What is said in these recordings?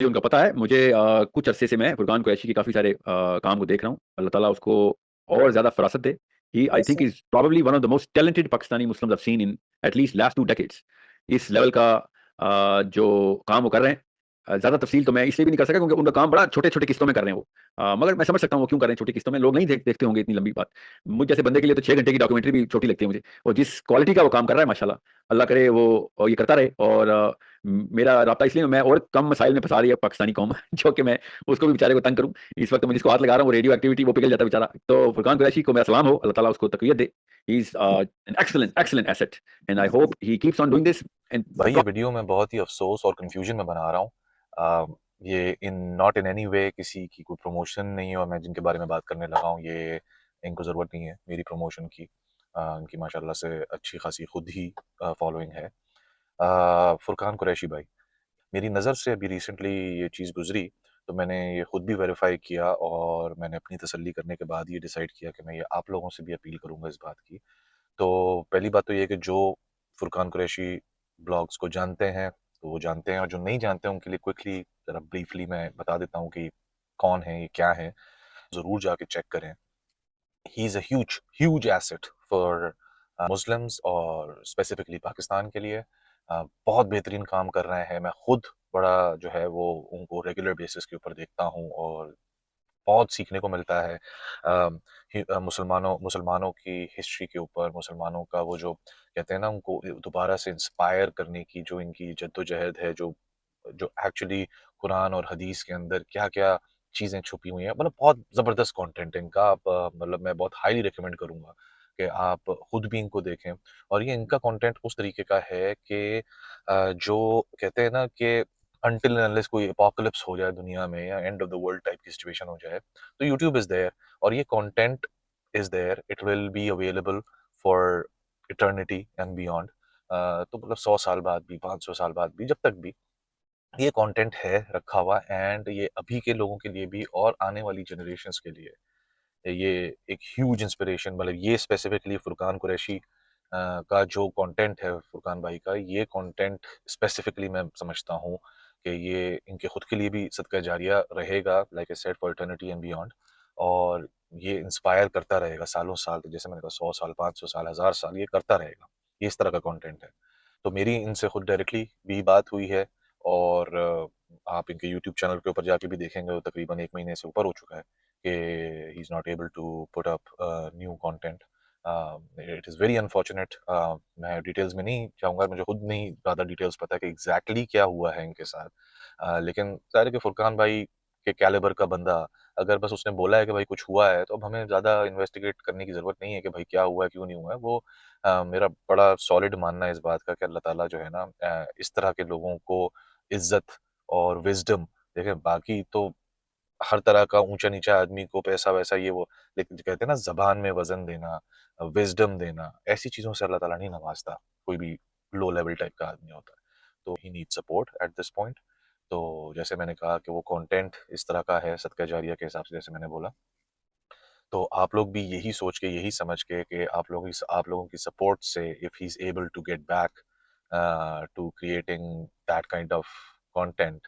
उनका पता है। मुझे कुछ अरसे से मैं फुरकान कुरैशी के काफ़ी सारे काम को देख रहा हूँ। अल्लाह ताला उसको और ज़्यादा फ़रासत दे। ही आई थिंक वैसे is probably one of the most talented Pakistani Muslims I have seen in at least last 2 decades. इस लेवल का जो काम वो कर रहे हैं, ज़्यादा तफ़सील तो मैं इसलिए भी नहीं कर सका क्योंकि उनका काम बड़ा छोटे-छोटे किस्तों में कर रहे हैं वो। मगर मैं समझ सकता हूँ वो क्यों कर रहे हैं छोटी किस्तों में, लोग नहीं देखते होंगे इतनी लंबी बात। मुझ जैसे बंदे के लिए तो 6 घंटे की डॉक्यूमेंट्री भी छोटी लगती है मुझे, और जिस क्वालिटी का वो काम कर रहा है माशाल्लाह, अल्लाह करे वो ये करता रहे। और मेरा राब्ता इसलिए मैं और कम मसाइल में फँसा रही है पाकिस्तानी कौम जो कि मैं उसको भी बेचारे को तंग करूँ। इस वक़्त मैं जिसको हाथ लगा रहा हूँ वो रेडियो एक्टिविटी वो पिघल जाता है बेचारा। तो फुरकान कुरैशी को मेरा सलाम हो, अल्लाह ताला उसको तक़वियत दे। He is an excellent excellent asset and I hope he keeps on doing this and the भाई ये प्रो वीडियो मैं बहुत ही अफ़सोस और कन्फ्यूजन में बना रहा हूँ। ये नॉट इन एनी वे किसी की कोई प्रमोशन नहीं है, और मैं जिनके बारे में बात करने लगा हूँ ये इनको ज़रूरत नहीं है मेरी प्रमोशन की। इनकी माशाल्लाह से अच्छी खासी खुद ही फॉलोइंग है। फुरकान कुरैशी भाई, मेरी नज़र से अभी रिसेंटली ये चीज़ गुजरी, तो मैंने ये खुद भी वेरीफाई किया और मैंने अपनी तसल्ली करने के बाद ये डिसाइड किया कि मैं ये आप लोगों से भी अपील करूँगा इस बात की। तो पहली बात तो ये है कि जो फुरकान कुरैशी ब्लॉग्स को जानते हैं तो वो जानते हैं, और जो नहीं जानते हैं उनके लिए क्विकली ज़रा ब्रीफली मैं बता देता हूँ कि कौन है, ये क्या है। ज़रूर जाके चेक करें। He is a huge huge asset for Muslims और स्पेसिफिकली पाकिस्तान के लिए। बहुत बेहतरीन काम कर रहे हैं। मैं खुद बड़ा जो है वो उनको रेगुलर बेसिस के ऊपर देखता हूँ और बहुत सीखने को मिलता है। मुसलमानों मुसलमानों की हिस्ट्री के ऊपर, मुसलमानों का वो जो कहते हैं ना, उनको दोबारा से इंस्पायर करने की जो इनकी जद्दोजहद है, जो जो एक्चुअली कुरान और हदीस के अंदर क्या-क्या चीज़ें छुपी हुई हैं, मतलब बहुत ज़बरदस्त कंटेंट है इनका। आप मतलब मैं बहुत हाईली रिकमेंड करूँगा कि आप खुद भी इनको देखें। और ये इनका कंटेंट उस तरीके का है कि जो कहते हैं ना कि अनटिल एंड अनलेस कोई एपोकलिप्स हो जाए दुनिया में या end of the world type की सिचुएशन हो जाए, तो यूट्यूब इज़ देयर और ये content is there. It will be available for eternity and beyond. तो मतलब 100 साल बाद भी, 500 साल बाद भी, जब तक भी ये कंटेंट है रखा हुआ, एंड ये अभी के लोगों के लिए भी और आने वाली जनरेशंस के लिए ये एक ह्यूज इंस्पिरेशन, मतलब ये स्पेसिफिकली फुरकान कुरैशी का जो कंटेंट है, फुरकान भाई का ये कंटेंट स्पेसिफिकली मैं समझता हूँ कि ये इनके खुद के लिए भी सदका जारिया रहेगा, like I said, for eternity and beyond. और ये इंस्पायर करता रहेगा सालों साल तक, जैसे मैंने कहा 100 साल, 500 साल, 1000 साल ये करता रहेगा। ये इस तरह का कंटेंट है। तो मेरी इनसे खुद डायरेक्टली भी बात हुई है, और आप इनके यूट्यूब चैनल के ऊपर जाके भी देखेंगे तो तकरीबन 1 महीने से ऊपर हो चुका है कि he is not able to put up new content. It is very unfortunate. मैं डिटेल्स में नहीं जाऊँगा, मुझे खुद नहीं ज़्यादा डिटेल्स पता है कि एग्ज़ैक्टली क्या हुआ है इनके साथ। लेकिन ज़ाहिर है कि फुरकान भाई के कैलिबर का बंदा, अगर बस उसने बोला है कि भाई कुछ हुआ है, तो अब हमें ज़्यादा इन्वेस्टिगेट करने की ज़रूरत नहीं है कि भाई क्या हुआ है, क्यों नहीं हुआ है। वो मेरा बड़ा सॉलिड मानना है इस बात का कि अल्लाह ताला जो है ना, इस तरह के लोगों को इज़्ज़त और विज़डम, देखिए बाकी तो हर तरह का ऊँचा-नीचा आदमी को पैसा-वैसा ये वो, लेकिन जो कहते हैं ना ज़बान में वज़न देना, विज़डम देना, ऐसी चीज़ों से अल्लाह ताला नहीं नवाज़ता, कोई भी लो लेवल टाइप का आदमी होता है। तो he needs support at this point. तो जैसे मैंने कहा कि वो कंटेंट इस तरह का है सदका जारिया के हिसाब से, जैसे मैंने बोला। तो आप लोग भी यही सोच के, यही समझ के कि आप लोगों की सपोर्ट से if he is able to get back to creating that kind of content,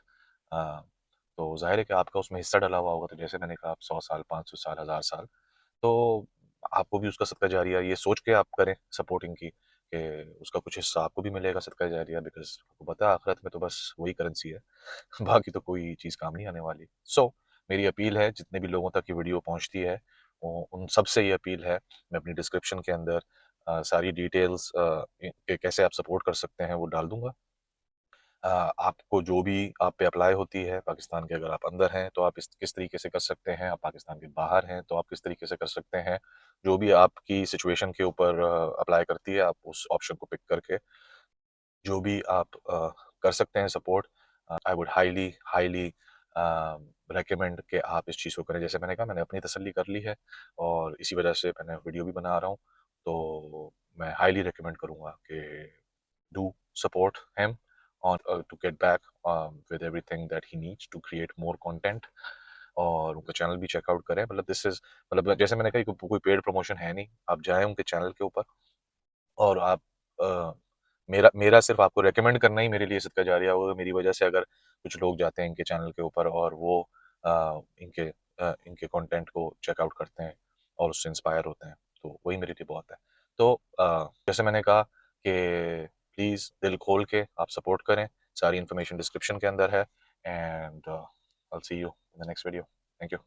uh, तो ज़ाहिर है कि आपका उसमें हिस्सा डला हुआ होगा। तो जैसे मैंने कहा, आप 100 साल, 500 साल, 1000 साल, तो आपको भी उसका सदका जारिया ये सोच के आप करें सपोर्टिंग की कि उसका कुछ हिस्सा आपको भी मिलेगा सदका जारिया, बिकॉज़ आपको पता है आखिरत में तो बस वही करेंसी है। बाकी तो कोई चीज़ काम नहीं आने वाली। सो मेरी अपील है, जितने भी लोगों तक ये वीडियो पहुँचती है, उन सब से ये अपील है, मैं अपनी डिस्क्रिप्शन के अंदर सारी डिटेल्स कि कैसे आप सपोर्ट कर सकते हैं वो डाल दूँगा। आपको जो भी आप पे अप्लाई होती है पाकिस्तान के, अगर आप अंदर हैं तो आप इस किस तरीके से कर सकते हैं, आप पाकिस्तान के बाहर हैं तो आप किस तरीके से कर सकते हैं। जो भी आपकी सिचुएशन के ऊपर अप्लाई करती है, आप उस ऑप्शन को पिक करके जो भी आप कर सकते हैं support, I would highly highly recommend कि आप इस चीज़ को करें। जैसे मैंने कहा, मैंने अपनी तसल्ली कर ली है और इसी वजह से मैंने वीडियो भी बना रहा हूँ। तो मैं हाईली रिकमेंड करूँगा कि do support him on to get back with everything that he needs to create more content, और उनका चैनल भी चेकआउट करें। मतलब दिस इज, मतलब जैसे मैंने कहा, कोई पेड प्रमोशन है नहीं। आप जाएं उनके चैनल के ऊपर और आप मेरा मेरा सिर्फ आपको रेकमेंड करना ही मेरे लिए सदका जारिया होगा। मेरी वजह से अगर कुछ लोग जाते हैं इनके चैनल के ऊपर और वो इनके कंटेंट को चेकआउट करते हैं और उससे इंस्पायर होते हैं, तो वही मेरे लिए बहुत है। तो जैसे मैंने कहा कि प्लीज़ दिल खोल के आप सपोर्ट करें, सारी इन्फॉर्मेशन डिस्क्रिप्शन के अंदर है and I will see you in the next video. Thank you.